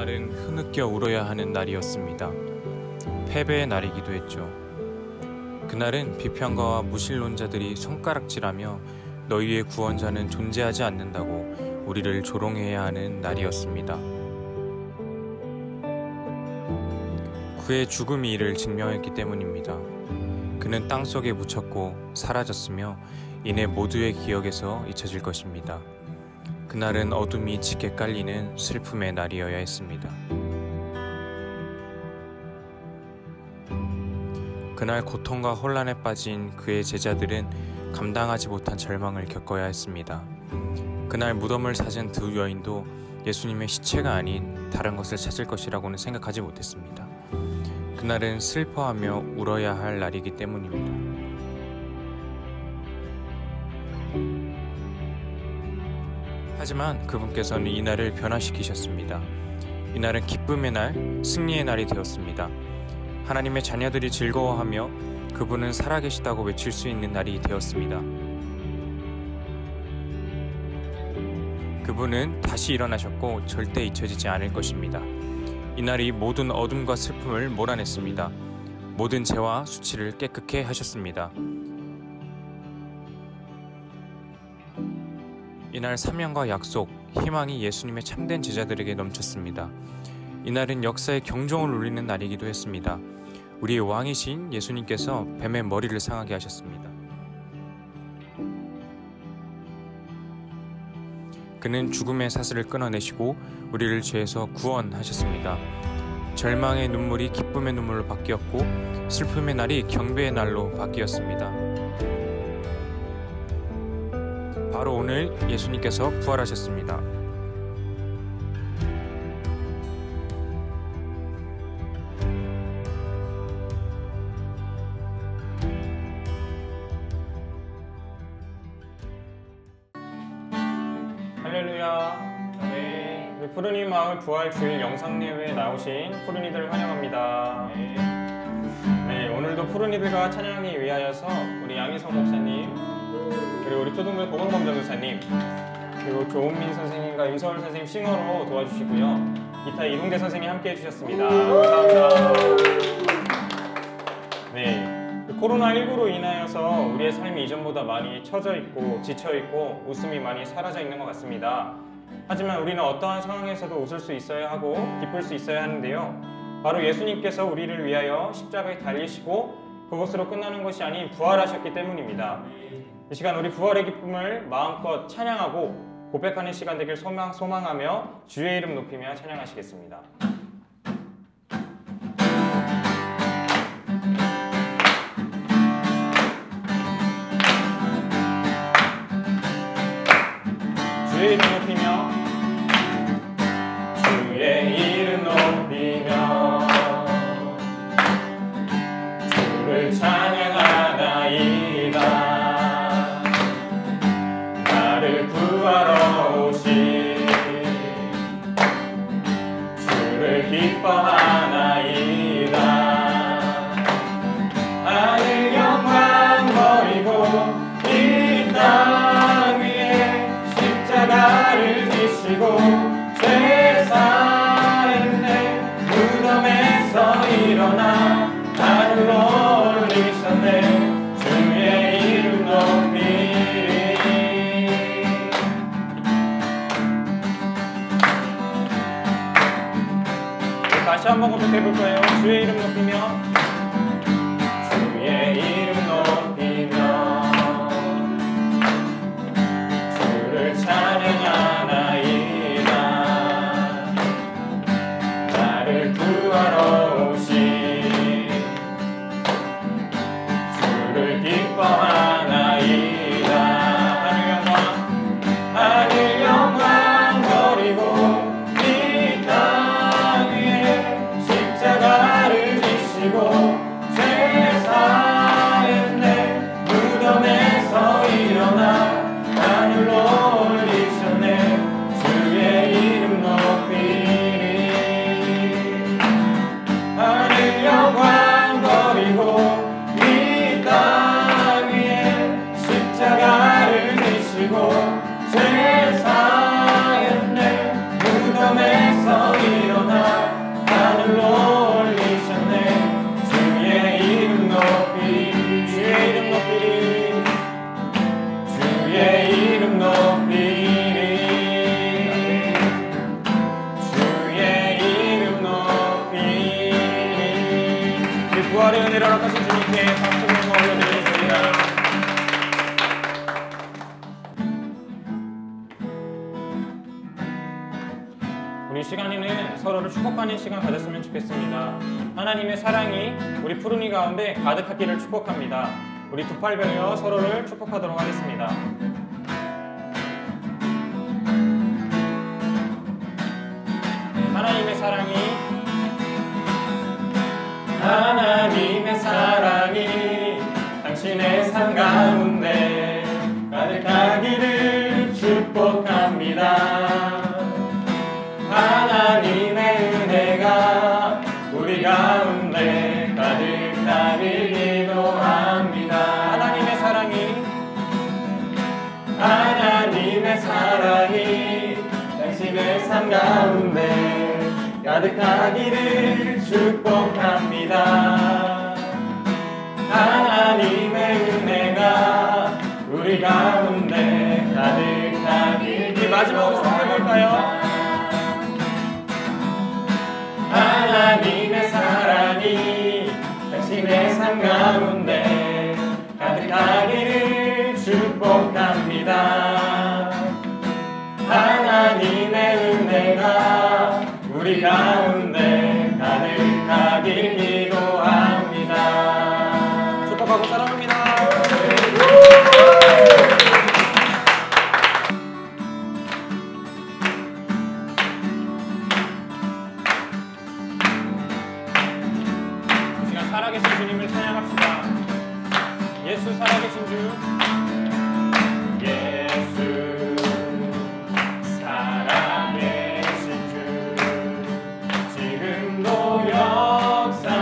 그날은 흐느껴 울어야 하는 날이었습니다. 패배의 날이기도 했죠. 그날은 비평가와 무신론자들이 손가락질하며 너희의 구원자는 존재하지 않는다고 우리를 조롱해야 하는 날이었습니다. 그의 죽음이 이를 증명했기 때문입니다. 그는 땅속에 묻혔고 사라졌으며 이내 모두의 기억에서 잊혀질 것입니다. 그날은 어둠이 짙게 깔리는 슬픔의 날이어야 했습니다. 그날 고통과 혼란에 빠진 그의 제자들은 감당하지 못한 절망을 겪어야 했습니다. 그날 무덤을 찾은 두 여인도 예수님의 시체가 아닌 다른 것을 찾을 것이라고는 생각하지 못했습니다. 그날은 슬퍼하며 울어야 할 날이기 때문입니다. 하지만 그분께서는 이날을 변화시키셨습니다. 이날은 기쁨의 날, 승리의 날이 되었습니다. 하나님의 자녀들이 즐거워하며 그분은 살아계시다고 외칠 수 있는 날이 되었습니다. 그분은 다시 일어나셨고 절대 잊혀지지 않을 것입니다. 이날이 모든 어둠과 슬픔을 몰아냈습니다. 모든 죄와 수치를 깨끗게 하셨습니다. 이날 사명과 약속, 희망이 예수님의 참된 제자들에게 넘쳤습니다. 이날은 역사의 경종을 울리는 날이기도 했습니다. 우리의 왕이신 예수님께서 뱀의 머리를 상하게 하셨습니다. 그는 죽음의 사슬을 끊어내시고 우리를 죄에서 구원하셨습니다. 절망의 눈물이 기쁨의 눈물로 바뀌었고 슬픔의 날이 경배의 날로 바뀌었습니다. 바로 오늘 예수님께서 부활하셨습니다. 할렐루야. 네. 우리 푸르니 마을 부활 주일 영상 예배에 나오신 푸르니들 환영합니다. 네, 오늘도 푸르니들과 찬양하기 위하여서 우리 양희성 목사님, 그리고 우리 초등부의 고강범 전도사님, 그리고 조은민 선생님과 임서울 선생님 싱어로 도와주시고요. 기타 이동재 선생님이 함께 해주셨습니다. 감사합니다. 네, 코로나19로 인하여서 우리의 삶이 이전보다 많이 처져 있고 지쳐 있고 웃음이 많이 사라져 있는 것 같습니다. 하지만 우리는 어떠한 상황에서도 웃을 수 있어야 하고 기쁠 수 있어야 하는데요. 바로 예수님께서 우리를 위하여 십자가에 달리시고 그것으로 끝나는 것이 아닌 부활하셨기 때문입니다. 이 시간 우리 부활의 기쁨을 마음껏 찬양하고 고백하는 시간 되길 소망하며 주의 이름 높이며 찬양하시겠습니다. 주의 이름 높이며 주의 이름 높이며 주를 찬양하나이다. 나를 구하러 오신 주를 기뻐하나이다. 하늘 영광 버리고 이 땅 위에 십자가를 지시고 죄 사했네. 무덤에서 일어나 나를 올리셨네. 주의 이름 높이리. 다시 한번 고백해볼까요? 주의 이름 높이며 주의 이름 높이며 주를 찬양하나이다. 나를 구하러 오신 주를 기뻐하나이다. 하늘 영광 버리고 이 땅 위에 십자가를 지시고 시간에는 서로를 축복하는 시간 가졌으면 좋겠습니다. 하나님의 사랑이 우리 푸르니 가운데 가득하기를 축복합니다. 우리 두 팔 벌려 서로를 축복하도록 하겠습니다. 하나님의 사랑이 당신의 삶 가운데 가득하기를 축복합니다. 하나님의 은혜가 우리 가운데 가득하길 기도합니다. 하나님의 사랑이 당신의 삶 가운데 가득하기를 축복합니다. 하나님의 은혜가 우리 가운데 가득하길. 마지막으로 축복해볼까요? 하나님의 사랑이 당신의 삶 가운데 가득하기를 축복합니다. 하나님의 은혜가 우리 가운데 가득하길 기도합니다. 축복하고 사랑합니다. 이 시간 살아계신 주님을 찬양합시다. 예수 살아계신 주, 예수 살아계신 주, 지금도 역사하시네.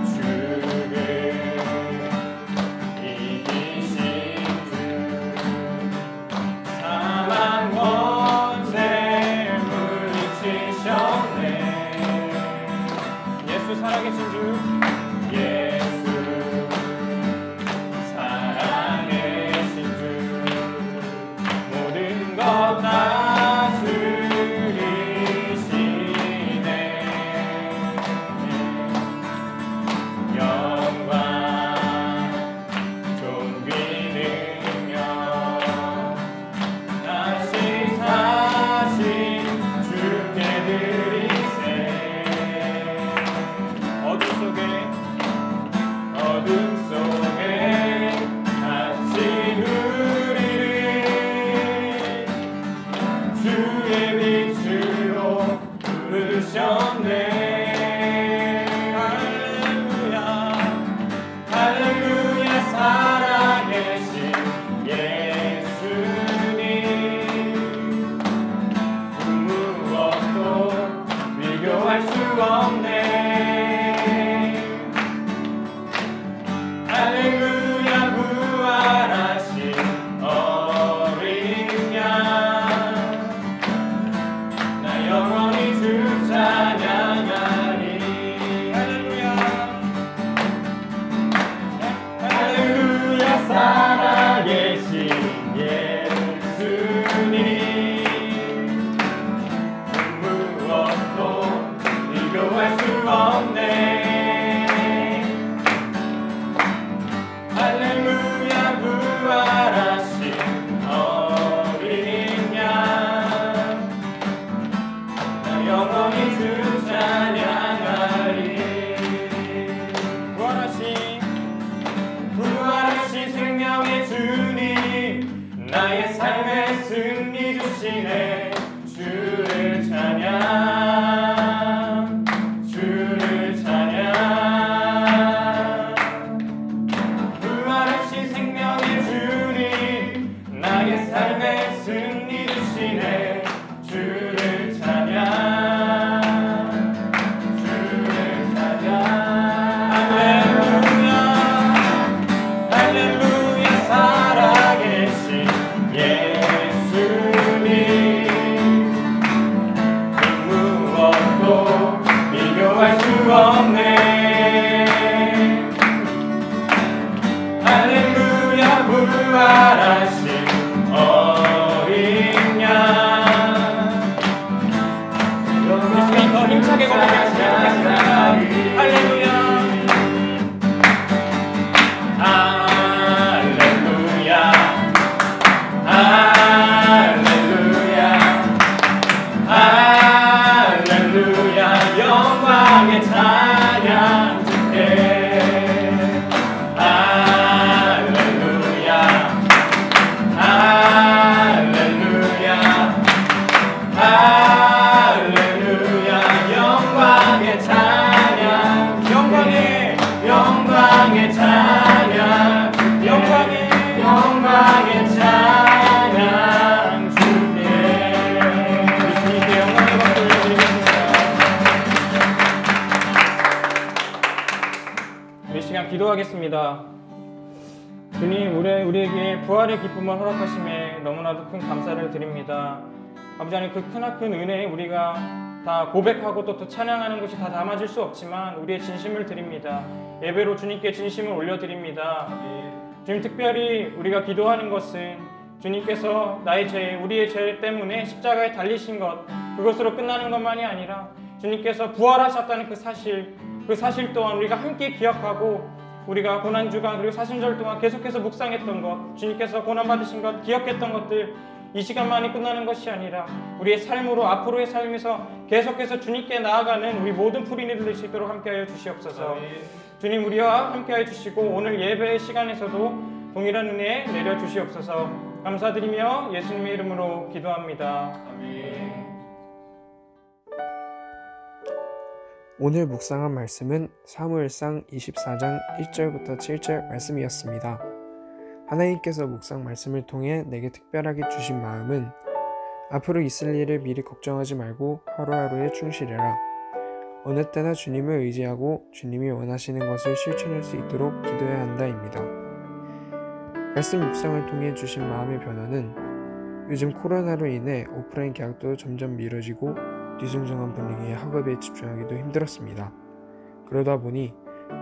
죽음 이기신 주, 사망 권세 물리치셨네. 예수 살아계신 주, 예수 살아계신 주, 모든 것 다스리시네. 영광 존귀 능력 다시 사신 주께 드리세. 어둠 속에 같이 누리리. 주의 빛으로 부르셨네. 할렐루야 할렐루야 살아계신 예수님, 그 무엇도 비교할 수 없네. 할렐루야 부활하신 어린 양, 나 영원히 주 찬양하리. 할렐루야 할렐루야 살아계신 예수님, 그 무엇도 비교할 수 없네. 할렐루야 부활하신 어린 양, 나 영원히 주 찬양하리. 부활하신 생명의 주님, 나의 삶의 승리 주시네. 주를 찬양, 주를 찬양. 부활하신 생명의 주님, 나의 삶의 승리 주시네. 주를 찬양, 주를 찬양. 할렐루야 할렐루야 살아계신 예수님, 그 무엇도 비교할 수 없네. 할렐루야 부활하신 어린 양, 이 시간 더 힘차게 고백했으면 좋겠습니다. 할렐루야 할렐루야 기도하겠습니다. 주님, 우리에게 부활의 기쁨을 허락하심에 너무나도 큰 감사를 드립니다. 아버지 하나님, 그 크나큰 은혜에 우리가 다 고백하고 또 찬양하는 것이 다 담아질 수 없지만 우리의 진심을 드립니다. 예배로 주님께 진심을 올려드립니다. 주님, 특별히 우리가 기도하는 것은 주님께서 우리의 죄 때문에 십자가에 달리신 것, 그것으로 끝나는 것만이 아니라 주님께서 부활하셨다는 그 사실 또한 우리가 함께 기억하고, 우리가 고난주간 그리고 사순절 동안 계속해서 묵상했던 것, 주님께서 고난받으신 것, 기억했던 것들, 이 시간만이 끝나는 것이 아니라 우리의 삶으로 앞으로의 삶에서 계속해서 주님께 나아가는 우리 모든 푸른이들 될 수 있도록 함께하여 주시옵소서. 주님, 우리와 함께하여 주시고 오늘 예배 시간에서도 동일한 은혜 내려 주시옵소서. 감사드리며 예수님의 이름으로 기도합니다. 아멘. 오늘 묵상한 말씀은 사무엘상 24장 1절부터 7절 말씀이었습니다. 하나님께서 묵상 말씀을 통해 내게 특별하게 주신 마음은 앞으로 있을 일을 미리 걱정하지 말고 하루하루에 충실해라. 어느 때나 주님을 의지하고 주님이 원하시는 것을 실천할 수 있도록 기도해야 한다입니다. 말씀 묵상을 통해 주신 마음의 변화는 요즘 코로나로 인해 오프라인 계약도 점점 미뤄지고 뒤숭숭한 분위기의 학업에 집중하기도 힘들었습니다. 그러다 보니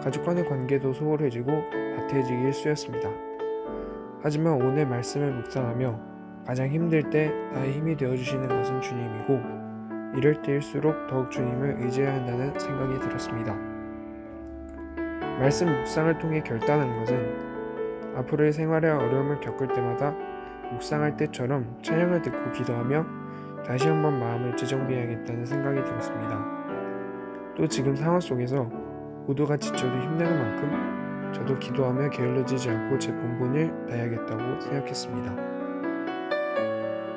가족 간의 관계도 소홀해지고 나태해지기 일쑤였습니다. 하지만 오늘 말씀을 묵상하며 가장 힘들 때 나의 힘이 되어주시는 것은 주님이고, 이럴 때일수록 더욱 주님을 의지해야 한다는 생각이 들었습니다. 말씀 묵상을 통해 결단한 것은 앞으로의 생활에 어려움을 겪을 때마다 묵상할 때처럼 찬양을 듣고 기도하며 다시 한번 마음을 재정비해야겠다는 생각이 들었습니다. 또 지금 상황 속에서 모두가 지쳐도 힘내는 만큼 저도 기도하며 게을러지지 않고 제 본분을 다해야겠다고 생각했습니다.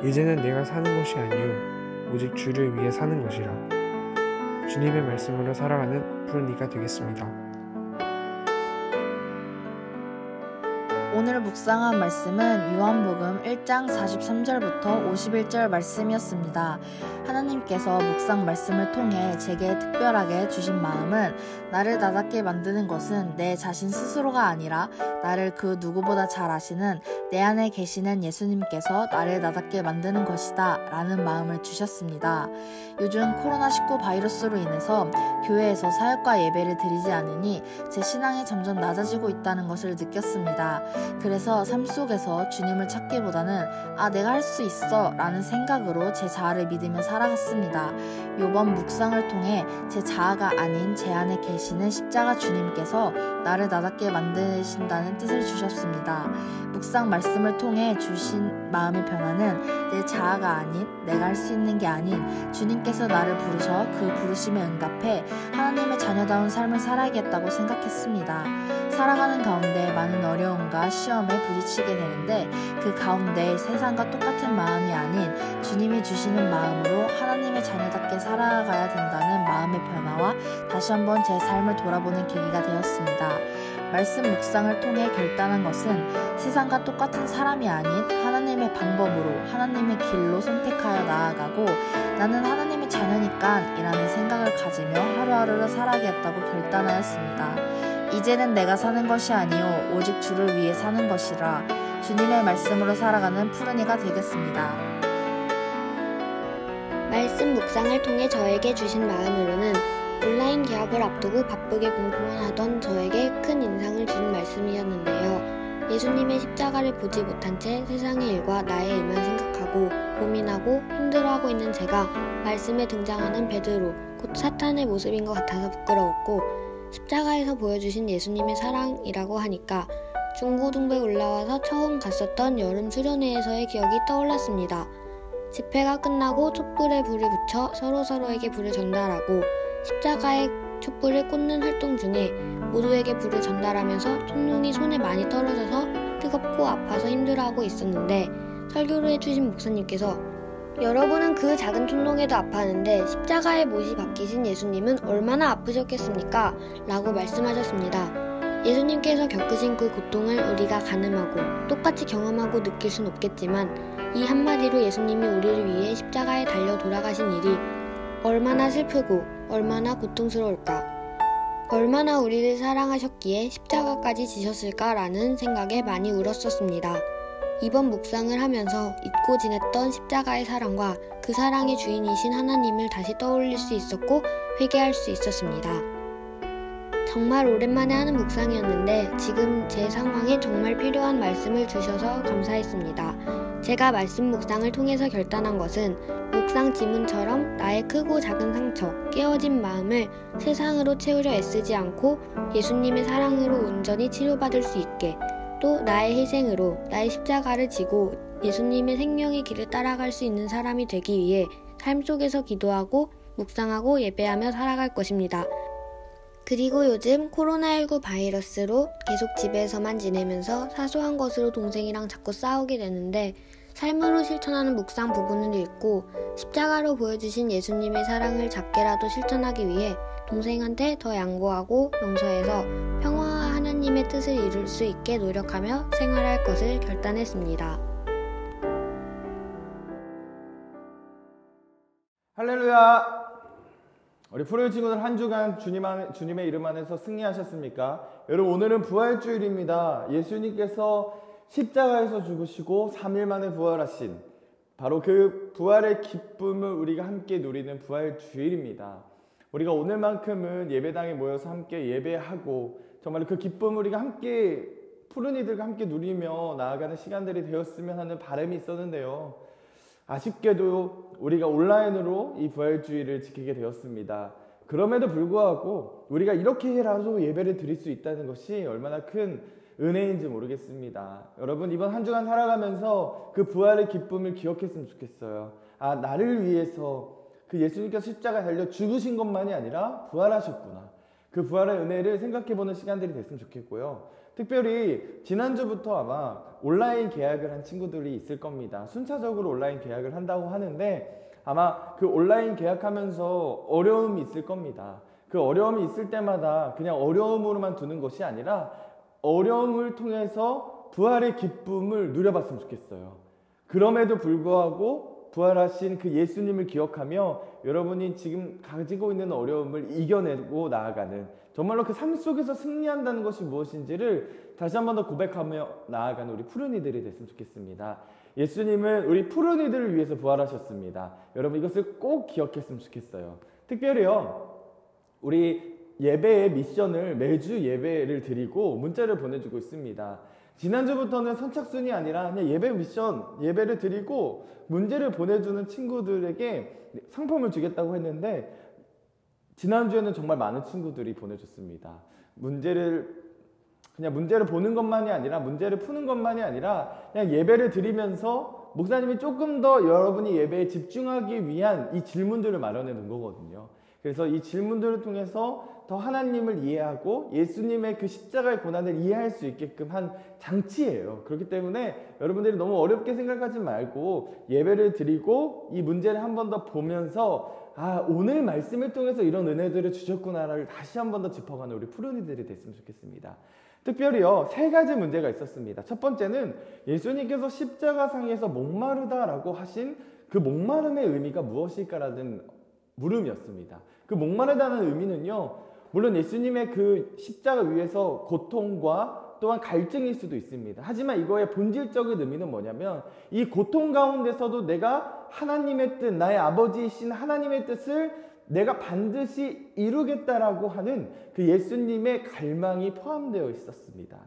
이제는 내가 사는 것이 아니요 오직 주를 위해 사는 것이라. 주님의 말씀으로 살아가는 푸른이가 되겠습니다. 오늘 묵상한 말씀은 요한복음 1장 43절부터 51절 말씀이었습니다. 하나님께서 묵상 말씀을 통해 제게 특별하게 주신 마음은 나를 나답게 만드는 것은 내 자신 스스로가 아니라 나를 그 누구보다 잘 아시는 내 안에 계시는 예수님께서 나를 나답게 만드는 것이다 라는 마음을 주셨습니다. 요즘 코로나19 바이러스로 인해서 교회에서 사역과 예배를 드리지 않으니 제 신앙이 점점 낮아지고 있다는 것을 느꼈습니다. 그래서 삶 속에서 주님을 찾기보다는 내가 할 수 있어 라는 생각으로 제 자아를 믿으며 살아갔습니다. 요번 묵상을 통해 제 자아가 아닌 제 안에 계시는 십자가 주님께서 나를 나답게 만드신다는 뜻을 주셨습니다. 묵상 말씀을 통해 주신 마음의 변화는 내 자아가 아닌 내가 할 수 있는 게 아닌 주님께서 나를 부르셔 그 부르심에 응답해 하나님의 자녀다운 삶을 살아야겠다고 생각했습니다. 살아가는 가운데 많은 어려움과 시험에 부딪히게 되는데 그 가운데 세상과 똑같은 마음이 아닌 주님이 주시는 마음으로 하나님의 자녀답게 살아가야 된다는 마음의 변화와 다시 한번 제 삶을 돌아보는 계기가 되었습니다. 말씀 묵상을 통해 결단한 것은 세상과 똑같은 사람이 아닌 하나님의 방법으로 하나님의 길로 선택하여 나아가고 나는 하나님의 자녀니까 이라는 생각을 가지며 하루하루를 살아가겠다고 결단하였습니다. 이제는 내가 사는 것이 아니요 오직 주를 위해 사는 것이라. 주님의 말씀으로 살아가는 푸른이가 되겠습니다. 말씀 묵상을 통해 저에게 주신 마음으로는 온라인 개학을 앞두고 바쁘게 공부만 하던 저에게 큰 인상을 준 말씀이었는데요. 예수님의 십자가를 보지 못한 채 세상의 일과 나의 일만 생각하고 고민하고 힘들어하고 있는 제가 말씀에 등장하는 베드로, 곧 사탄의 모습인 것 같아서 부끄러웠고, 십자가에서 보여주신 예수님의 사랑이라고 하니까 중고등부에 올라와서 처음 갔었던 여름 수련회에서의 기억이 떠올랐습니다. 집회가 끝나고 촛불에 불을 붙여 서로서로에게 불을 전달하고 십자가에 촛불을 꽂는 활동 중에 모두에게 불을 전달하면서 촛농이 손에 많이 떨어져서 뜨겁고 아파서 힘들어하고 있었는데, 설교를 해주신 목사님께서 여러분은 그 작은 촛농에도 아파하는데 십자가에 못이 박히신 예수님은 얼마나 아프셨겠습니까? 라고 말씀하셨습니다. 예수님께서 겪으신 그 고통을 우리가 가늠하고 똑같이 경험하고 느낄 순 없겠지만 이 한마디로 예수님이 우리를 위해 십자가에 달려 돌아가신 일이 얼마나 슬프고 얼마나 고통스러울까. 얼마나 우리를 사랑하셨기에 십자가까지 지셨을까라는 생각에 많이 울었었습니다. 이번 묵상을 하면서 잊고 지냈던 십자가의 사랑과 그 사랑의 주인이신 하나님을 다시 떠올릴 수 있었고 회개할 수 있었습니다. 정말 오랜만에 하는 묵상이었는데 지금 제 상황에 정말 필요한 말씀을 주셔서 감사했습니다. 제가 말씀 묵상을 통해서 결단한 것은 묵상 지문처럼 나의 크고 작은 상처, 깨어진 마음을 세상으로 채우려 애쓰지 않고 예수님의 사랑으로 온전히 치료받을 수 있게, 또 나의 희생으로 나의 십자가를 지고 예수님의 생명의 길을 따라갈 수 있는 사람이 되기 위해 삶 속에서 기도하고 묵상하고 예배하며 살아갈 것입니다. 그리고 요즘 코로나19 바이러스로 계속 집에서만 지내면서 사소한 것으로 동생이랑 자꾸 싸우게 되는데 삶으로 실천하는 묵상 부분을 읽고 십자가로 보여주신 예수님의 사랑을 작게라도 실천하기 위해 동생한테 더 양보하고 용서해서 평화와 하나님의 뜻을 이룰 수 있게 노력하며 생활할 것을 결단했습니다. 할렐루야! 우리 푸르 친구들 한 주간 주님의 이름 안에서 승리하셨습니까? 여러분, 오늘은 부활주일입니다. 예수님께서 십자가에서 죽으시고 3일 만에 부활하신 바로 그 부활의 기쁨을 우리가 함께 누리는 부활주일입니다. 우리가 오늘만큼은 예배당에 모여서 함께 예배하고 정말 그 기쁨을 우리가 함께 푸른 이들과 함께 누리며 나아가는 시간들이 되었으면 하는 바람이 있었는데요. 아쉽게도 우리가 온라인으로 이 부활주의를 지키게 되었습니다. 그럼에도 불구하고 우리가 이렇게라도 예배를 드릴 수 있다는 것이 얼마나 큰 은혜인지 모르겠습니다. 여러분, 이번 한 주간 살아가면서 그 부활의 기쁨을 기억했으면 좋겠어요. 나를 위해서 그 예수님께서 십자가에 달려 죽으신 것만이 아니라 부활하셨구나. 그 부활의 은혜를 생각해보는 시간들이 됐으면 좋겠고요. 특별히 지난주부터 아마 온라인 계약을 한 친구들이 있을 겁니다. 순차적으로 온라인 계약을 한다고 하는데 아마 그 온라인 계약하면서 어려움이 있을 겁니다. 그 어려움이 있을 때마다 그냥 어려움으로만 두는 것이 아니라 어려움을 통해서 부활의 기쁨을 누려봤으면 좋겠어요. 그럼에도 불구하고 부활하신 그 예수님을 기억하며 여러분이 지금 가지고 있는 어려움을 이겨내고 나아가는, 정말로 그 삶 속에서 승리한다는 것이 무엇인지를 다시 한 번 더 고백하며 나아가는 우리 푸른이들이 됐으면 좋겠습니다. 예수님은 우리 푸른이들을 위해서 부활하셨습니다. 여러분, 이것을 꼭 기억했으면 좋겠어요. 특별히요, 우리 예배의 미션을 매주 예배를 드리고 문자를 보내주고 있습니다. 지난주부터는 선착순이 아니라 그냥 예배 미션, 예배를 드리고 문제를 보내주는 친구들에게 상품을 주겠다고 했는데 지난주에는 정말 많은 친구들이 보내줬습니다. 그냥 문제를 보는 것만이 아니라, 문제를 푸는 것만이 아니라 그냥 예배를 드리면서 목사님이 조금 더 여러분이 예배에 집중하기 위한 이 질문들을 마련해 놓은 거거든요. 그래서 이 질문들을 통해서 더 하나님을 이해하고 예수님의 그 십자가의 고난을 이해할 수 있게끔 한 장치예요. 그렇기 때문에 여러분들이 너무 어렵게 생각하지 말고 예배를 드리고 이 문제를 한 번 더 보면서 오늘 말씀을 통해서 이런 은혜들을 주셨구나를 다시 한 번 더 짚어가는 우리 푸른이들이 됐으면 좋겠습니다. 특별히요, 3가지 문제가 있었습니다. 첫 번째는 예수님께서 십자가상에서 목마르다라고 하신 그 목마름의 의미가 무엇일까라는 물음이었습니다. 그 목마르다는 의미는요, 물론 예수님의 그 십자가 위에서 고통과 또한 갈증일 수도 있습니다. 하지만 이거의 본질적인 의미는 뭐냐면 이 고통 가운데서도 내가 하나님의 뜻, 나의 아버지이신 하나님의 뜻을 내가 반드시 이루겠다라고 하는 그 예수님의 갈망이 포함되어 있었습니다.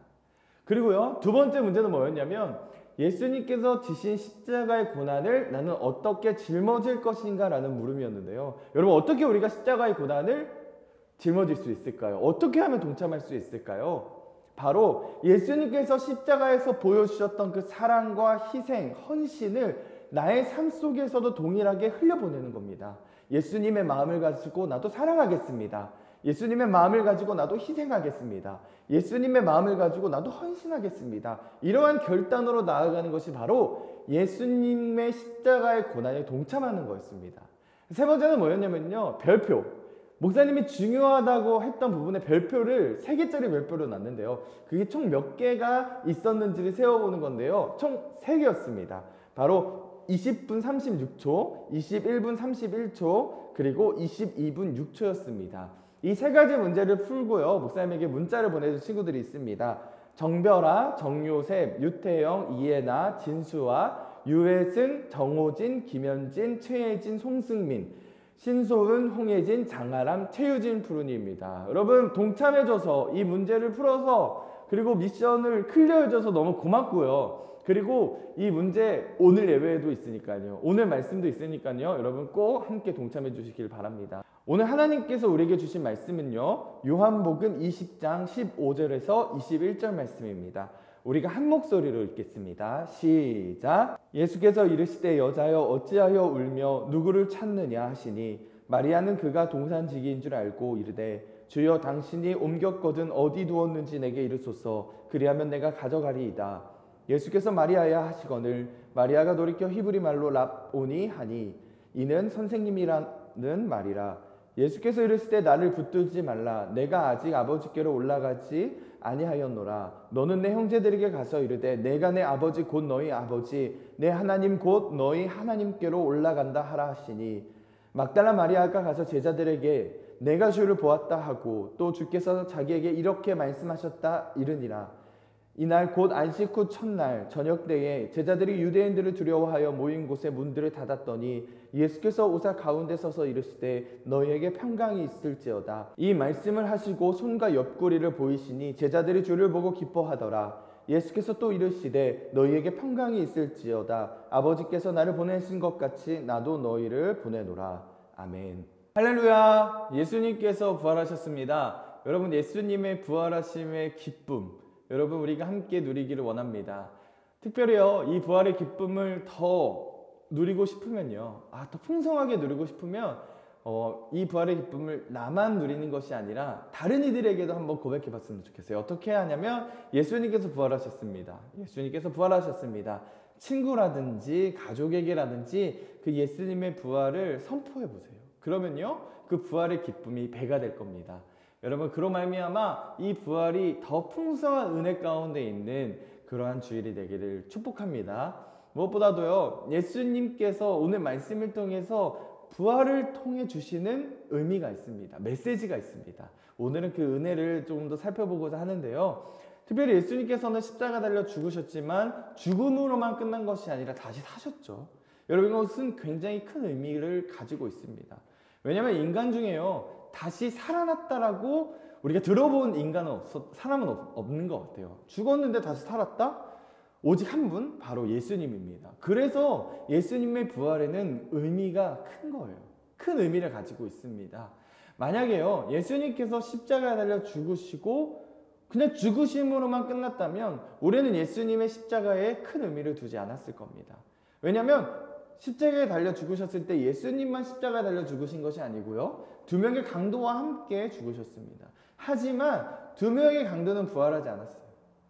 그리고요, 두 번째 문제는 뭐였냐면 예수님께서 지신 십자가의 고난을 나는 어떻게 짊어질 것인가 라는 물음이었는데요. 여러분, 어떻게 우리가 십자가의 고난을 짊어질 수 있을까요? 어떻게 하면 동참할 수 있을까요? 바로 예수님께서 십자가에서 보여주셨던 그 사랑과 희생, 헌신을 나의 삶 속에서도 동일하게 흘려보내는 겁니다. 예수님의 마음을 가지고 나도 사랑하겠습니다. 예수님의 마음을 가지고 나도 희생하겠습니다. 예수님의 마음을 가지고 나도 헌신하겠습니다. 이러한 결단으로 나아가는 것이 바로 예수님의 십자가의 고난에 동참하는 거였습니다. 세 번째는 뭐였냐면요, 별표. 목사님이 중요하다고 했던 부분에 별표를 3개짜리 별표로 놨는데요. 그게 총 몇 개가 있었는지를 세워보는 건데요. 총 3개였습니다. 바로 20분 36초, 21분 31초, 그리고 22분 6초였습니다. 이 세 가지 문제를 풀고요. 목사님에게 문자를 보내준 친구들이 있습니다. 정별아, 정요셉, 유태영, 이예나, 진수아, 유혜승, 정호진, 김현진, 최혜진, 송승민, 신소은, 홍혜진, 장아람, 최유진 푸른이입니다. 여러분 동참해줘서 이 문제를 풀어서 그리고 미션을 클리어해줘서 너무 고맙고요. 그리고 이 문제 오늘 예배에도 있으니까요. 오늘 말씀도 있으니까요. 여러분 꼭 함께 동참해 주시길 바랍니다. 오늘 하나님께서 우리에게 주신 말씀은요. 요한복음 20장 15절에서 21절 말씀입니다. 우리가 한 목소리로 읽겠습니다. 시작. 예수께서 이르시되 여자여 어찌하여 울며 누구를 찾느냐 하시니 마리아는 그가 동산지기인 줄 알고 이르되 주여 당신이 옮겼거든 어디 두었는지 내게 이르소서 그리하면 내가 가져가리이다. 예수께서 마리아야 하시거늘 마리아가 돌이켜 히브리 말로 랍오니 하니 이는 선생님이라는 말이라. 예수께서 이르시되 나를 붙들지 말라 내가 아직 아버지께로 올라가지 아니하였노라. 너는 내 형제들에게 가서 이르되 내가 내 아버지 곧 너희 아버지 내 하나님 곧 너희 하나님께로 올라간다 하라 하시니 막달라 마리아가 가서 제자들에게 내가 주를 보았다 하고 또 주께서 자기에게 이렇게 말씀하셨다 이르니라. 이날 곧 안식 후 첫날 저녁 때에 제자들이 유대인들을 두려워하여 모인 곳에 문들을 닫았더니 예수께서 오사 가운데 서서 이르시되 너희에게 평강이 있을지어다. 이 말씀을 하시고 손과 옆구리를 보이시니 제자들이 주를 보고 기뻐하더라. 예수께서 또 이르시되 너희에게 평강이 있을지어다. 아버지께서 나를 보내신 것 같이 나도 너희를 보내노라. 아멘. 할렐루야. 예수님께서 부활하셨습니다. 여러분 예수님의 부활하심의 기쁨 여러분 우리가 함께 누리기를 원합니다. 특별히요 이 부활의 기쁨을 더 누리고 싶으면요 더 풍성하게 누리고 싶으면 이 부활의 기쁨을 나만 누리는 것이 아니라 다른 이들에게도 한번 고백해 봤으면 좋겠어요. 어떻게 하냐면 예수님께서 부활하셨습니다. 예수님께서 부활하셨습니다. 친구라든지 가족에게라든지 그 예수님의 부활을 선포해 보세요. 그러면요 그 부활의 기쁨이 배가 될 겁니다. 여러분 그로 말미암아 이 부활이 더 풍성한 은혜 가운데 있는 그러한 주일이 되기를 축복합니다. 무엇보다도요 예수님께서 오늘 말씀을 통해서 부활을 통해 주시는 의미가 있습니다. 메시지가 있습니다. 오늘은 그 은혜를 조금 더 살펴보고자 하는데요. 특별히 예수님께서는 십자가 달려 죽으셨지만 죽음으로만 끝난 것이 아니라 다시 사셨죠. 여러분 이것은 굉장히 큰 의미를 가지고 있습니다. 왜냐하면 인간 중에요 다시 살아났다라고 우리가 들어본 사람은 없는 것 같아요. 죽었는데 다시 살았다? 오직 한 분, 바로 예수님입니다. 그래서 예수님의 부활에는 의미가 큰 거예요. 큰 의미를 가지고 있습니다. 만약에요 예수님께서 십자가에 달려 죽으시고 그냥 죽으심으로만 끝났다면 우리는 예수님의 십자가에 큰 의미를 두지 않았을 겁니다. 왜냐하면 십자가에 달려 죽으셨을 때 예수님만 십자가에 달려 죽으신 것이 아니고요 2명의 강도와 함께 죽으셨습니다. 하지만 2명의 강도는 부활하지 않았어요.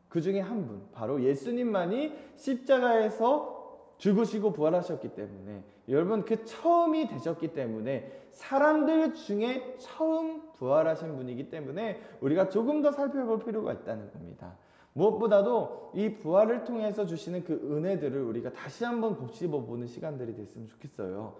그 중에 한 분, 바로 예수님만이 십자가에서 죽으시고 부활하셨기 때문에 여러분 그 처음이 되셨기 때문에 사람들 중에 처음 부활하신 분이기 때문에 우리가 조금 더 살펴볼 필요가 있다는 겁니다. 무엇보다도 이 부활을 통해서 주시는 그 은혜들을 우리가 다시 한번 곱씹어 보는 시간들이 됐으면 좋겠어요.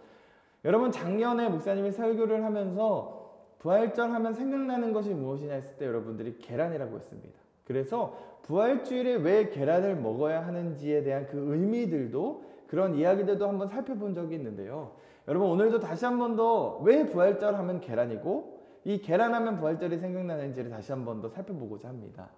여러분 작년에 목사님이 설교를 하면서 부활절 하면 생각나는 것이 무엇이냐 했을 때 여러분들이 계란이라고 했습니다. 그래서 부활주일에 왜 계란을 먹어야 하는지에 대한 그 의미들도 그런 이야기들도 한번 살펴본 적이 있는데요. 여러분 오늘도 다시 한번 더 왜 부활절 하면 계란이고 이 계란 하면 부활절이 생각나는지를 다시 한번 더 살펴보고자 합니다.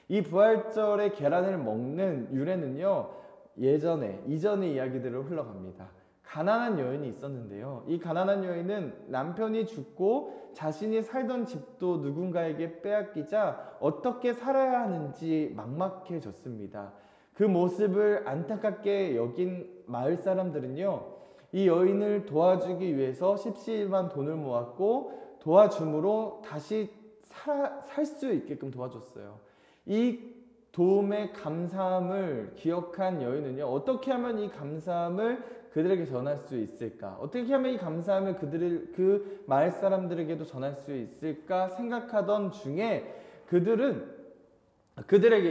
이 부활절에 계란을 먹는 유래는요 이전의 이야기들을 흘러갑니다. 가난한 여인이 있었는데요 이 가난한 여인은 남편이 죽고 자신이 살던 집도 누군가에게 빼앗기자 어떻게 살아야 하는지 막막해졌습니다. 그 모습을 안타깝게 여긴 마을 사람들은요 이 여인을 도와주기 위해서 십시일반 돈을 모았고 도와줌으로 다시 살 수 있게끔 도와줬어요. 이 도움의 감사함을 기억한 여인은요 어떻게 하면 이 감사함을 그들에게 전할 수 있을까? 어떻게 하면 이 감사함을 그 마을 사람들에게도 전할 수 있을까 생각하던 중에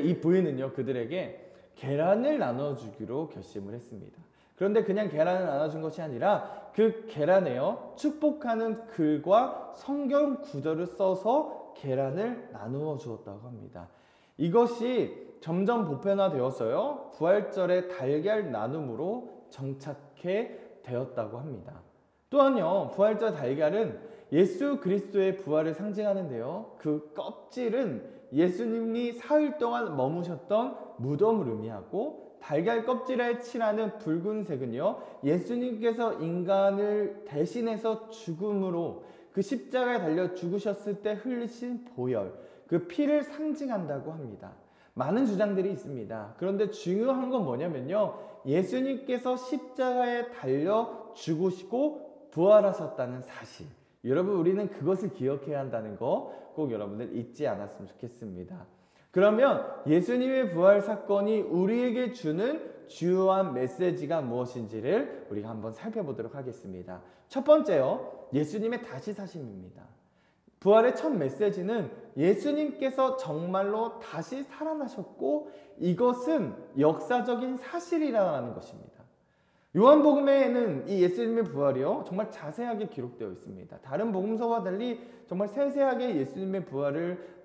이 부인은요 그들에게 계란을 나눠주기로 결심을 했습니다. 그런데 그냥 계란을 나눠준 것이 아니라 그 계란에요, 축복하는 글과 성경 구절을 써서 계란을 나누어 주었다고 합니다. 이것이 점점 보편화되었어요. 부활절의 달걀 나눔으로 정착해 되었다고 합니다. 또한요, 부활절 달걀은 예수 그리스도의 부활을 상징하는데요, 그 껍질은 예수님이 사흘 동안 머무셨던 무덤을 의미하고, 달걀 껍질에 칠하는 붉은색은요, 예수님께서 인간을 대신해서 죽음으로 그 십자가에 달려 죽으셨을 때 흘리신 보혈, 그 피를 상징한다고 합니다. 많은 주장들이 있습니다. 그런데 중요한 건 뭐냐면요, 예수님께서 십자가에 달려 죽으시고 부활하셨다는 사실. 여러분, 우리는 그것을 기억해야 한다는 거 꼭 여러분들 잊지 않았으면 좋겠습니다. 그러면 예수님의 부활 사건이 우리에게 주는 주요한 메시지가 무엇인지를 우리가 한번 살펴보도록 하겠습니다. 첫 번째요, 예수님의 다시 사심입니다. 부활의 첫 메시지는 예수님께서 정말로 다시 살아나셨고, 이것은 역사적인 사실이라는 것입니다. 요한복음에는 이 예수님의 부활이요, 정말 자세하게 기록되어 있습니다. 다른 복음서와 달리 정말 세세하게 예수님의 부활을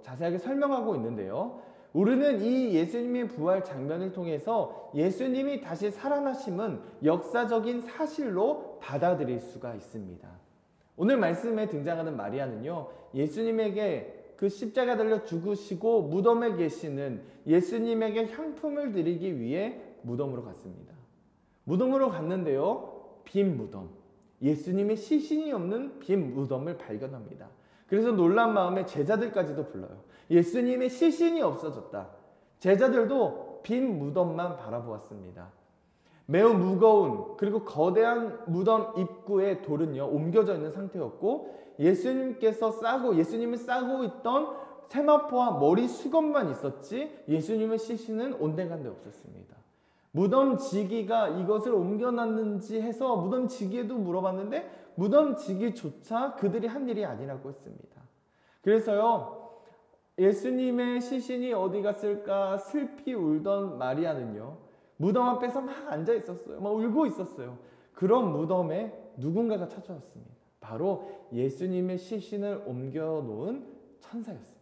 자세하게 설명하고 있는데요, 우리는 이 예수님의 부활 장면을 통해서 예수님이 다시 살아나심은 역사적인 사실로 받아들일 수가 있습니다. 오늘 말씀에 등장하는 마리아는요, 예수님에게 그 십자가 달려 죽으시고 무덤에 계시는 예수님에게 향품을 드리기 위해 무덤으로 갔습니다. 무덤으로 갔는데요, 빈 무덤, 예수님의 시신이 없는 빈 무덤을 발견합니다. 그래서 놀란 마음에 제자들까지도 불러요. 예수님의 시신이 없어졌다. 제자들도 빈 무덤만 바라보았습니다. 매우 무거운, 그리고 거대한 무덤 입구에 돌은요, 옮겨져 있는 상태였고, 예수님을 싸고 있던 세마포와 머리 수건만 있었지 예수님의 시신은 온데간데 없었습니다. 무덤지기가 이것을 옮겨놨는지 해서 무덤지기에도 물어봤는데 무덤지기조차 그들이 한 일이 아니라고 했습니다. 그래서요, 예수님의 시신이 어디 갔을까 슬피 울던 마리아는요, 무덤 앞에서 막 앉아 있었어요. 막 울고 있었어요. 그런 무덤에 누군가가 찾아왔습니다. 바로 예수님의 시신을 옮겨놓은 천사였습니다.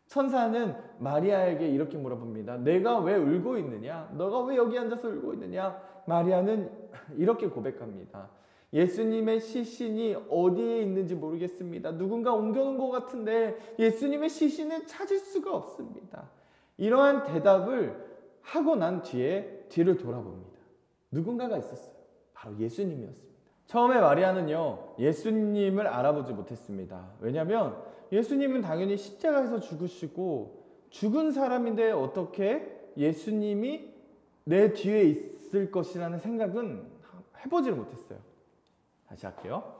천사는 마리아에게 이렇게 물어봅니다. 내가 왜 울고 있느냐? 너가 왜 여기 앉아서 울고 있느냐? 마리아는 이렇게 고백합니다. 예수님의 시신이 어디에 있는지 모르겠습니다. 누군가 옮겨놓은 것 같은데 예수님의 시신을 찾을 수가 없습니다. 이러한 대답을 하고 난 뒤에 뒤를 돌아봅니다. 누군가가 있었어요. 바로 예수님이었습니다. 처음에 마리아는요, 예수님을 알아보지 못했습니다. 왜냐하면 예수님은 당연히 십자가에서 죽으시고 죽은 사람인데 어떻게 예수님이 내 뒤에 있을 것이라는 생각은 해보지를 못했어요. 다시 할게요.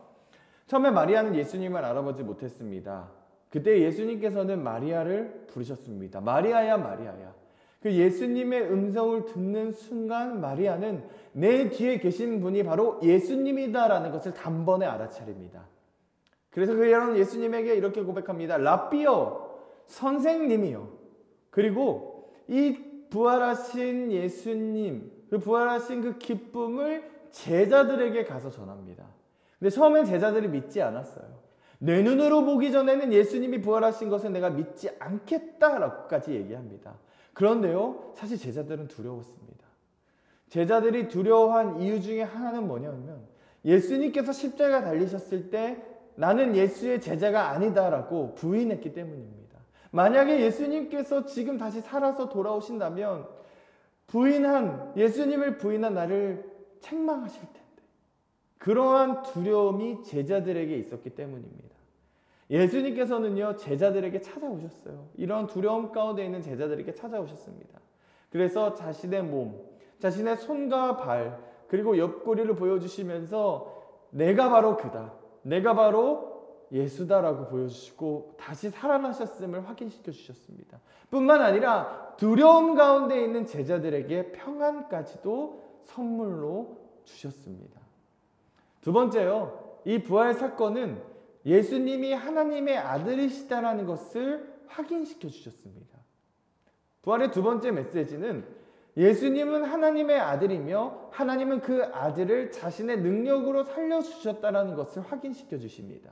처음에 마리아는 예수님을 알아보지 못했습니다. 그때 예수님께서는 마리아를 부르셨습니다. 마리아야, 마리아야. 그 예수님의 음성을 듣는 순간 마리아는 내 뒤에 계신 분이 바로 예수님이다라는 것을 단번에 알아차립니다. 그래서 그녀는 예수님에게 이렇게 고백합니다. 라삐요, 선생님이요. 그리고 이 부활하신 예수님, 그 부활하신 그 기쁨을 제자들에게 가서 전합니다. 근데 처음엔 제자들이 믿지 않았어요. 내 눈으로 보기 전에는 예수님이 부활하신 것을 내가 믿지 않겠다라고까지 얘기합니다. 그런데요, 사실 제자들은 두려웠습니다. 제자들이 두려워한 이유 중에 하나는 뭐냐면 예수님께서 십자가에 달리셨을 때 나는 예수의 제자가 아니다라고 부인했기 때문입니다. 만약에 예수님께서 지금 다시 살아서 돌아오신다면 예수님을 부인한 나를 책망하실 텐데, 그러한 두려움이 제자들에게 있었기 때문입니다. 예수님께서는요, 제자들에게 찾아오셨어요. 이런 두려움 가운데 있는 제자들에게 찾아오셨습니다. 그래서 자신의 몸, 자신의 손과 발, 그리고 옆구리를 보여주시면서 내가 바로 그다, 내가 바로 예수다라고 보여주시고 다시 살아나셨음을 확인시켜 주셨습니다. 뿐만 아니라 두려움 가운데 있는 제자들에게 평안까지도 선물로 주셨습니다. 두 번째요, 이 부활 사건은 예수님이 하나님의 아들이시다라는 것을 확인시켜 주셨습니다. 부활의 두 번째 메시지는 예수님은 하나님의 아들이며 하나님은 그 아들을 자신의 능력으로 살려주셨다는 것을 확인시켜 주십니다.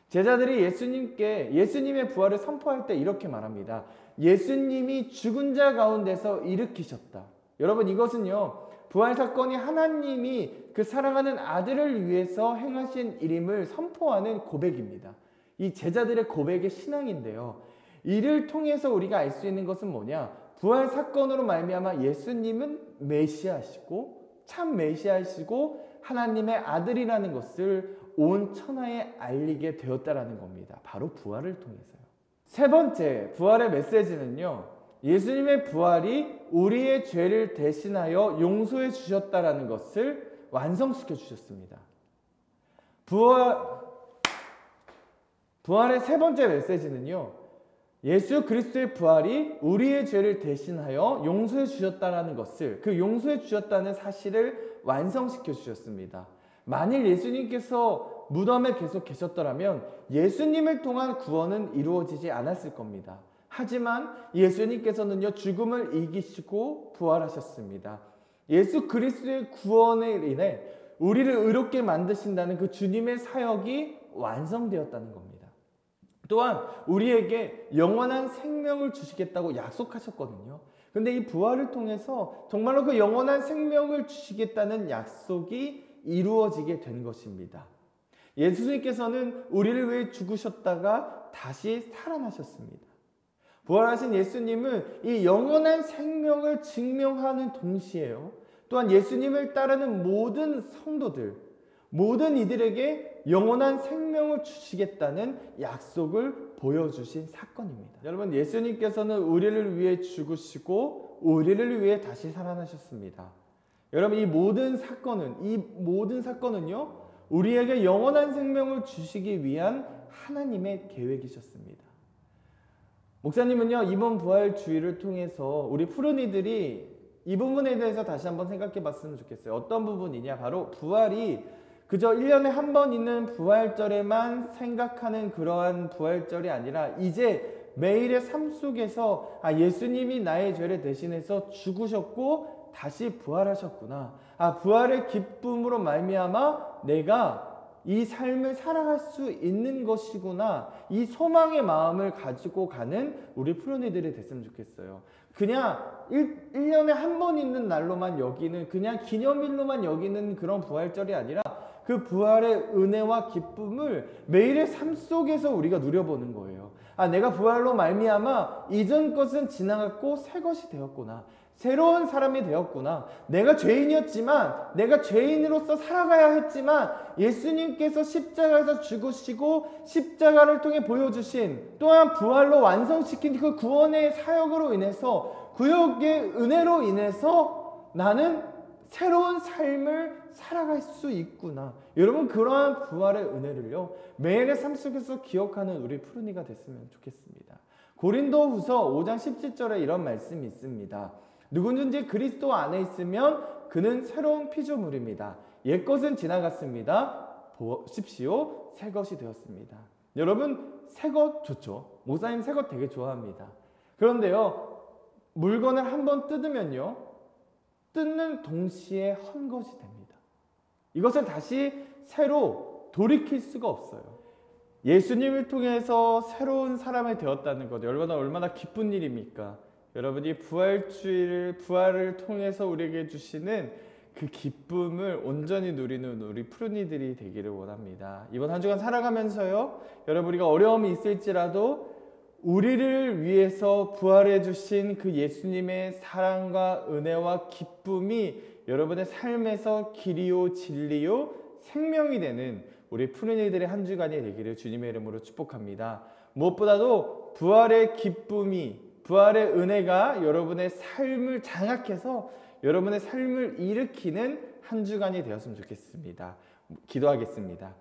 제자들이 예수님의 부활을 선포할 때 이렇게 말합니다. 예수님이 죽은 자 가운데서 일으키셨다. 여러분, 이것은요, 부활 사건이 하나님이 그 사랑하는 아들을 위해서 행하신 일임을 선포하는 고백입니다. 이 제자들의 고백의 신앙인데요. 이를 통해서 우리가 알 수 있는 것은 뭐냐? 부활 사건으로 말미암아 예수님은 메시아시고 참 메시아시고 하나님의 아들이라는 것을 온 천하에 알리게 되었다라는 겁니다. 바로 부활을 통해서요. 세 번째, 부활의 메시지는요, 예수님의 부활이 우리의 죄를 대신하여 용서해 주셨다라는 것을 완성시켜 주셨습니다. 부활의 세 번째 메시지는요, 예수 그리스도의 부활이 우리의 죄를 대신하여 용서해 주셨다는 것을, 그 용서해 주셨다는 사실을 완성시켜 주셨습니다. 만일 예수님께서 무덤에 계속 계셨더라면 예수님을 통한 구원은 이루어지지 않았을 겁니다. 하지만 예수님께서는요, 죽음을 이기시고 부활하셨습니다. 예수 그리스도의 구원에 인해 우리를 의롭게 만드신다는 그 주님의 사역이 완성되었다는 겁니다. 또한 우리에게 영원한 생명을 주시겠다고 약속하셨거든요. 근데 이 부활을 통해서 정말로 그 영원한 생명을 주시겠다는 약속이 이루어지게 된 것입니다. 예수님께서는 우리를 위해 죽으셨다가 다시 살아나셨습니다. 부활하신 예수님은 이 영원한 생명을 증명하는 동시에요, 또한 예수님을 따르는 모든 성도들, 모든 이들에게 영원한 생명을 주시겠다는 약속을 보여주신 사건입니다. 여러분, 예수님께서는 우리를 위해 죽으시고 우리를 위해 다시 살아나셨습니다. 여러분, 이 모든 사건은요, 우리에게 영원한 생명을 주시기 위한 하나님의 계획이셨습니다. 목사님은요, 이번 부활주의를 통해서 우리 푸른이들이 이 부분에 대해서 다시 한번 생각해 봤으면 좋겠어요. 어떤 부분이냐? 바로 부활이 그저 1년에 한 번 있는 부활절에만 생각하는 그러한 부활절이 아니라 이제 매일의 삶 속에서 예수님이 나의 죄를 대신해서 죽으셨고 다시 부활하셨구나. 부활의 기쁨으로 말미암아 내가 이 삶을 살아갈 수 있는 것이구나. 이 소망의 마음을 가지고 가는 우리 푸른이들이 됐으면 좋겠어요. 그냥 1년에 한 번 있는 날로만 여기는, 그냥 기념일로만 여기는 그런 부활절이 아니라 그 부활의 은혜와 기쁨을 매일의 삶 속에서 우리가 누려보는 거예요. 내가 부활로 말미암아 이전 것은 지나갔고 새 것이 되었구나. 새로운 사람이 되었구나. 내가 죄인이었지만, 내가 죄인으로서 살아가야 했지만 예수님께서 십자가에서 죽으시고 십자가를 통해 보여주신, 또한 부활로 완성시킨 그 구원의 사역으로 인해서, 구역의 은혜로 인해서 나는 새로운 삶을 살아갈 수 있구나. 여러분, 그러한 부활의 은혜를요, 매일의 삶 속에서 기억하는 우리 푸른이가 됐으면 좋겠습니다. 고린도후서 5장 17절에 이런 말씀이 있습니다. 누구든지 그리스도 안에 있으면 그는 새로운 피조물입니다. 옛것은 지나갔습니다. 보십시오, 새 것이 되었습니다. 여러분, 새 것 좋죠? 목사님 새 것 되게 좋아합니다. 그런데요, 물건을 한번 뜯으면요, 뜯는 동시에 헌 것이 됩니다. 이것을 다시 새로 돌이킬 수가 없어요. 예수님을 통해서 새로운 사람이 되었다는 것, 얼마나 기쁜 일입니까? 여러분이 부활을 통해서 우리에게 주시는 그 기쁨을 온전히 누리는 우리 푸른이들이 되기를 원합니다. 이번 한 주간 살아가면서요, 여러분, 우리가 어려움이 있을지라도 우리를 위해서 부활해 주신 그 예수님의 사랑과 은혜와 기쁨이 여러분의 삶에서 길이요 진리요 생명이 되는 우리 푸른이들의 한 주간이 되기를 주님의 이름으로 축복합니다. 무엇보다도 부활의 기쁨이, 부활의 은혜가 여러분의 삶을 장악해서 여러분의 삶을 일으키는 한 주간이 되었으면 좋겠습니다. 기도하겠습니다.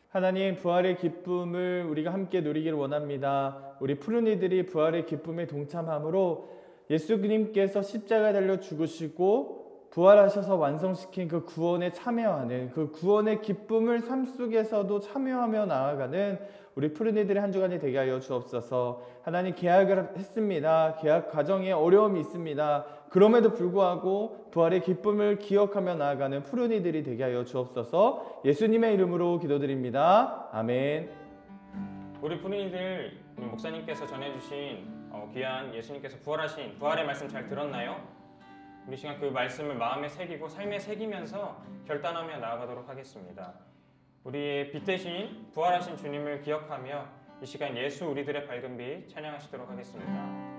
하나님, 부활의 기쁨을 우리가 함께 누리기를 원합니다. 우리 푸른이들이 부활의 기쁨에 동참함으로 예수님께서 십자가에 달려 죽으시고 부활하셔서 완성시킨 그 구원에 참여하는, 그 구원의 기쁨을 삶 속에서도 참여하며 나아가는 우리 푸른이들의 한 주간이 되게 하여 주옵소서. 하나님, 계약을 했습니다. 계약 과정에 어려움이 있습니다. 그럼에도 불구하고 부활의 기쁨을 기억하며 나아가는 푸른 이들이 되게 하여 주옵소서. 예수님의 이름으로 기도드립니다. 아멘. 우리 푸른이들 목사님께서 전해주신 귀한 예수님께서 부활하신 부활의 말씀 잘 들었나요? 우리 시간 그 말씀을 마음에 새기고 삶에 새기면서 결단하며 나아가도록 하겠습니다. 우리의 빛 대신 부활하신 주님을 기억하며 이 시간 예수 우리들의 밝은 빛 찬양하시도록 하겠습니다.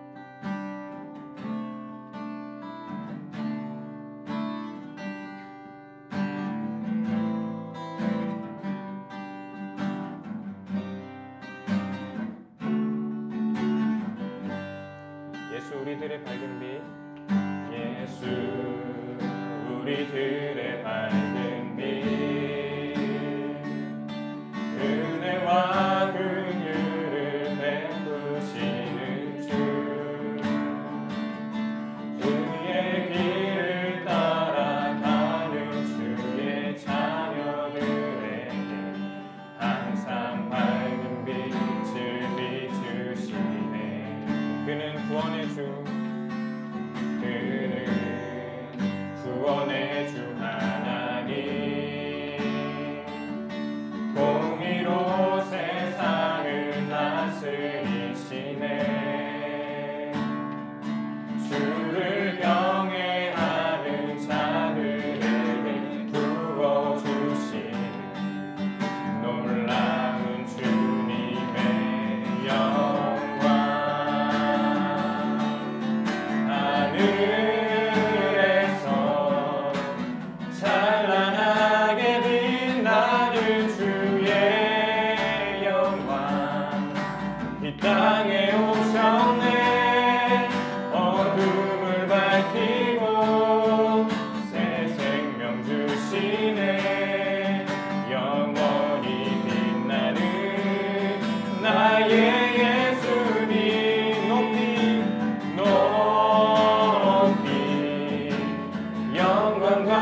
예수 우리들의 밝은 빛, 예수 우리들의 밝은 빛, 은혜와 긍휼을 베푸시는 주, 주의 길을 따라가는 주의 자녀들에게 항상 밝은 빛을 비추시네. 그는 구원의 주, 그는 구원의 주 하나님, 공의로 세상을 다스리시네. 주를 경외하는 자들에게 부어주신 놀라운 주님의 영광, 하늘에서 찬란하게 빛나는 주의 영광, 이 땅에 오셨네. 어둠을 밝히고 새 생명 주시네. 영원히 빛나는 나의 예수님, 높이 높이 영광과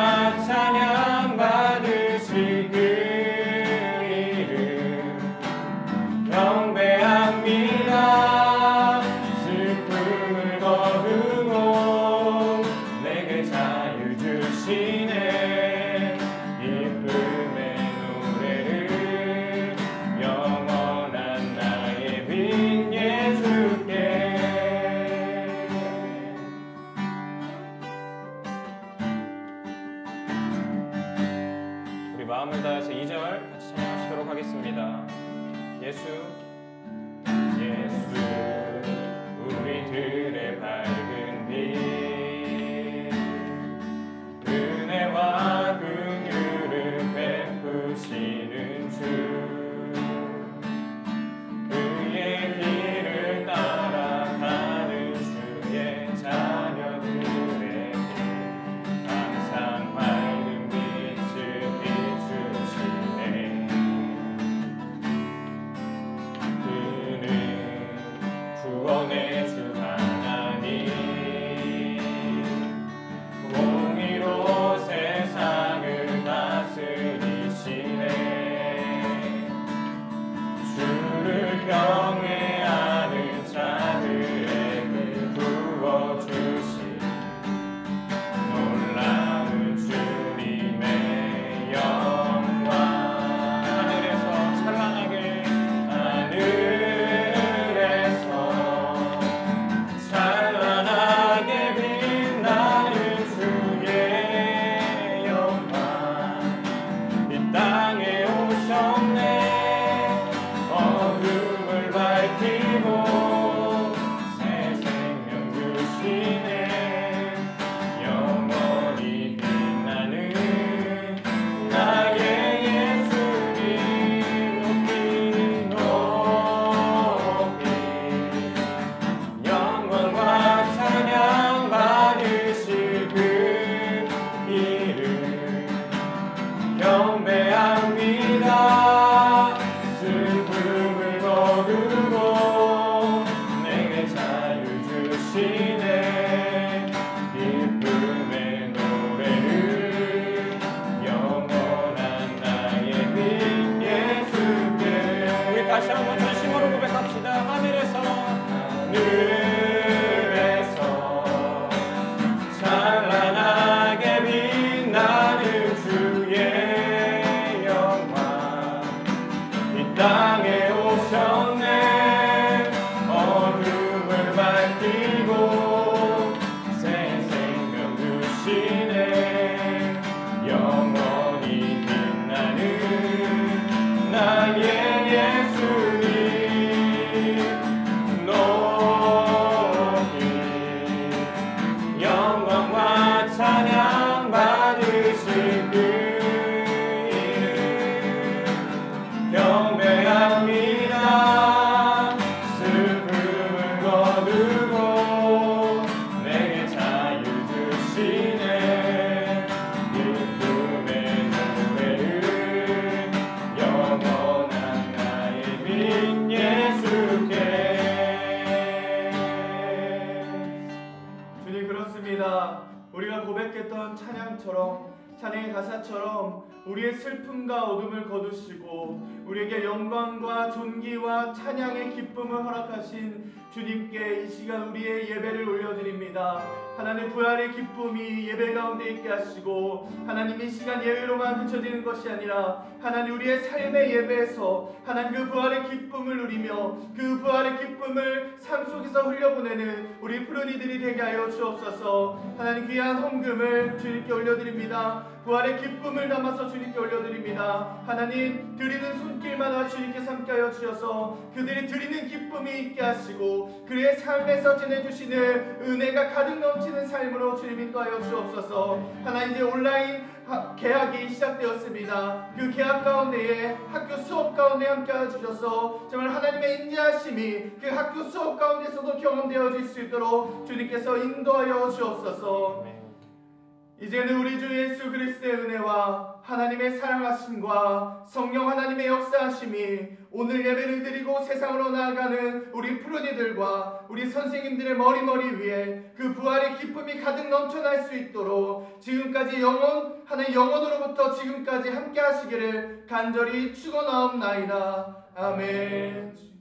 찬양 받으실 그 이름 경배합니다. 슬픔을 거두고 내게 자유 주시네. 기쁨의 노래를 영원한 나의 빈 예수께. 우리 마음을 다해서 2절 같이 찬양하시도록 하겠습니다. 예수 예수 우리들의 밝은 빛, 은혜와 긍휼을 베푸시는 주, 그의 길을 따라가는 주의 자녀들에게 항상 밝은 빛을 비추시네. 우리가 고백했던 찬양처럼, 찬양의 가사처럼 우리의 슬픔과 어둠을 거두시고 우리에게 영광과 존귀와 찬양의 기쁨을 허락하신 주님께 이 시간 우리의 예배를 올려드립니다. 하나님, 부활의 기쁨이 예배 가운데 있게 하시고, 하나님 이 시간 예배로만 그쳐지는 것이 아니라 하나님 우리의 삶의 예배에서 하나님 그 부활의 기쁨을 누리며 그 부활의 기쁨을 삶 속에서 흘려보내는 우리 푸른이들이 되게 하여 주옵소서. 하나님, 귀한 헌금을 주님께 올려드립니다. 부활의 기쁨을 담아서 주님께 올려드립니다. 하나님, 드리는 손길마다 주님께 삼게 하여 주셔서 그들이 드리는 기쁨이 있게 하시고 그의 삶에서 지내주시는 은혜가 가득 넘치는 삶으로 주님 인도하여 주옵소서. 하나님, 이제 온라인 개학이 시작되었습니다. 그 개학 가운데에 학교 수업 가운데 함께 하여 주셔서 정말 하나님의 인자하심이 그 학교 수업 가운데서도 경험되어질 수 있도록 주님께서 인도하여 주옵소서. 이제는 우리 주 예수 그리스도의 은혜와 하나님의 사랑하심과 성령 하나님의 역사하심이 오늘 예배를 드리고 세상으로 나아가는 우리 푸른이들과 우리 선생님들의 머리 위에 그 부활의 기쁨이 가득 넘쳐날 수 있도록 지금까지 하나님 영원으로부터 지금까지 함께 하시기를 간절히 축원하옵나이다. 아멘.